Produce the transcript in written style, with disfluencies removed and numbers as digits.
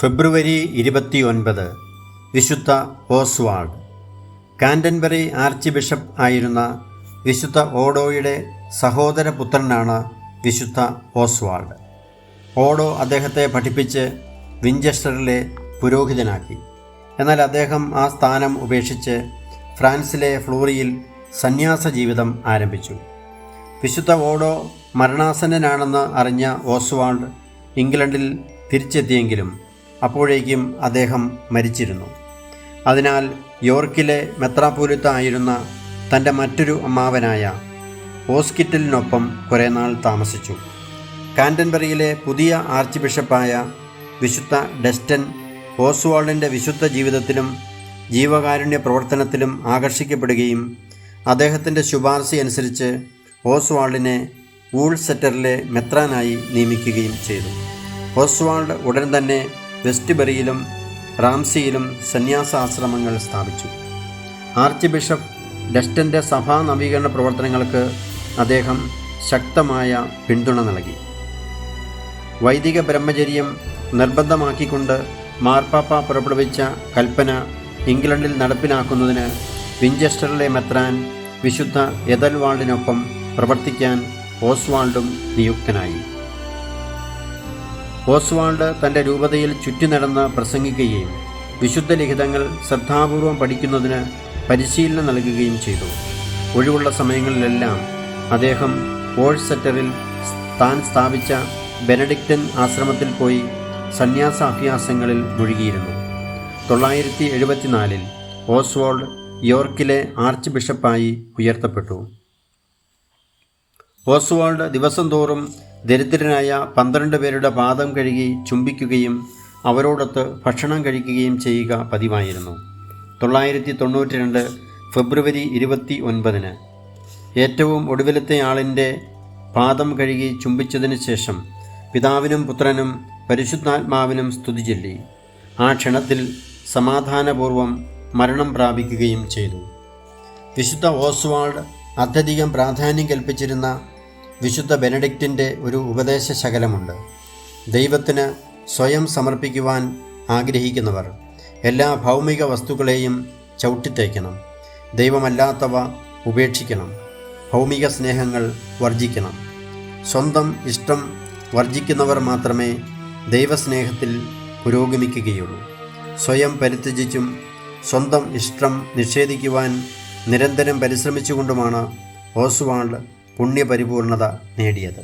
ഫെബ്രുവരി 29 വിശുദ്ധ Oswald. Canterbury arch bishop ആയിരുന്ന വിശുദ്ധ ഓഡോയുടെ സഹോദരപുത്രനാണ് വിശുദ്ധ ഓസ്വാൾഡ്. ഓഡോ അദ്ദേഹത്തെ പഠിപ്പിച്ച് വിഞ്ചെസ്റ്ററിലെ പുരോഹിതനാക്കി. എന്നാൽ അദ്ദേഹം ആ സ്ഥാനം ഉപേക്ഷിച്ച് ഫ്രാൻസിലെ ഫ്ലൂറിയിൽ സന്യാസ ജീവിതം ആരംഭിച്ചു. വിശുദ്ധ ഓഡോ മരണാസന്നനാണെന്ന് അറിഞ്ഞ ഓസ്വാൾഡ് ഇംഗ്ലണ്ടിൽ തിരിച്ചെത്തിയെങ്കിലും അപ്പോഴേക്കും അദ്ദേഹം മരിച്ചിരുന്നു. അതിനാൽ യോർക്കിലെ മെത്രാപ്പോലിത്ത ആയിരുന്ന തൻ്റെ മറ്റൊരു അമ്മാവനായ ഓസ്കിറ്റലിനൊപ്പം കുറേ നാൾ താമസിച്ചു. കാൻറ്റർബറിയിലെ പുതിയ ആർച്ച് ബിഷപ്പായ വിശുദ്ധ ഡസ്റ്റൻ ഓസ്വാൾഡിൻ്റെ വിശുദ്ധ ജീവിതത്തിലും ജീവകാരുണ്യ പ്രവർത്തനത്തിലും ആകർഷിക്കപ്പെടുകയും അദ്ദേഹത്തിൻ്റെ ശുപാർശയനുസരിച്ച് ഓസ്വാൾഡിനെ വൂൾസെറ്ററിലെ മെത്രാനായി നിയമിക്കുകയും ചെയ്തു. ഓസ്വാൾഡ് ഉടൻ തന്നെ വെസ്റ്റ്ബറിയിലും റാംസിയിലും സന്യാസാശ്രമങ്ങൾ സ്ഥാപിച്ചു. ആർച്ച് ബിഷപ്പ് ഡസ്റ്റൻ്റെ സഭാ നവീകരണ പ്രവർത്തനങ്ങൾക്ക് അദ്ദേഹം ശക്തമായ പിന്തുണ നൽകി. വൈദിക ബ്രഹ്മചര്യം നിർബന്ധമാക്കിക്കൊണ്ട് മാർപ്പാപ്പ പുറപ്പെടുവിച്ച കൽപ്പന ഇംഗ്ലണ്ടിൽ നടപ്പിലാക്കുന്നതിന് വിഞ്ചെസ്റ്ററിലെ മെത്രാൻ വിശുദ്ധ എതൽവാൾഡിനൊപ്പം പ്രവർത്തിക്കാൻ ഓസ്വാൾഡും നിയുക്തനായി. ഓസ്വാൾഡ് തൻ്റെ രൂപതയിൽ ചുറ്റി നടന്ന് പ്രസംഗിക്കുകയും വിശുദ്ധ ലിഖിതങ്ങൾ ശ്രദ്ധാപൂർവം പഠിക്കുന്നതിന് പരിശീലനം നൽകുകയും ചെയ്തു. ഒഴിവുള്ള സമയങ്ങളിലെല്ലാം അദ്ദേഹം വോൾസെറ്ററിൽ താൻ സ്ഥാപിച്ച ബെനഡിക്റ്റൻ ആശ്രമത്തിൽ പോയി സന്യാസ അഭ്യാസങ്ങളിൽ മുഴുകിയിരുന്നു. 974 ഓസ്വാൾഡ് യോർക്കിലെ ആർച്ച് ബിഷപ്പായി ഉയർത്തപ്പെട്ടു. ഓസ്വാൾഡ് ദിവസം തോറും ദരിദ്രനായ 12 പേരുടെ പാദം കഴുകി ചുംബിക്കുകയും അവരോടൊത്ത് ഭക്ഷണം കഴിക്കുകയും ചെയ്യുക പതിവായിരുന്നു. 992 ഫെബ്രുവരി 29 ഏറ്റവും ഒടുവിലത്തെ ആളിൻ്റെ പാദം കഴുകി ചുംബിച്ചതിന് ശേഷം പിതാവിനും പുത്രനും പരിശുദ്ധാത്മാവിനും സ്തുതി ചൊല്ലി. ആ ക്ഷണത്തിൽ സമാധാനപൂർവം മരണം പ്രാപിക്കുകയും ചെയ്തു. വിശുദ്ധ ഓസ്വാൾഡ് അത്യധികം പ്രാധാന്യം കൽപ്പിച്ചിരുന്ന വിശുദ്ധ ബെനഡിക്റ്റിൻ്റെ ഒരു ഉപദേശശകലമുണ്ട്. ദൈവത്തിന് സ്വയം സമർപ്പിക്കുവാൻ ആഗ്രഹിക്കുന്നവർ എല്ലാ ഭൗമിക വസ്തുക്കളെയും ചവിട്ടിത്തേക്കണം. ദൈവമല്ലാത്തവ ഉപേക്ഷിക്കണം. ഭൗമിക സ്നേഹങ്ങൾ വർജിക്കണം. സ്വന്തം ഇഷ്ടം വർജിക്കുന്നവർ മാത്രമേ ദൈവസ്നേഹത്തിൽ പുരോഗമിക്കുകയുള്ളൂ. സ്വയം പരിത്യജിച്ചും സ്വന്തം ഇഷ്ടം നിഷേധിക്കുവാൻ നിരന്തരം പരിശ്രമിച്ചുകൊണ്ടുമാണ് ഓസ്വാൾഡ് പുണ്യപരിപൂർണത നേടിയത്.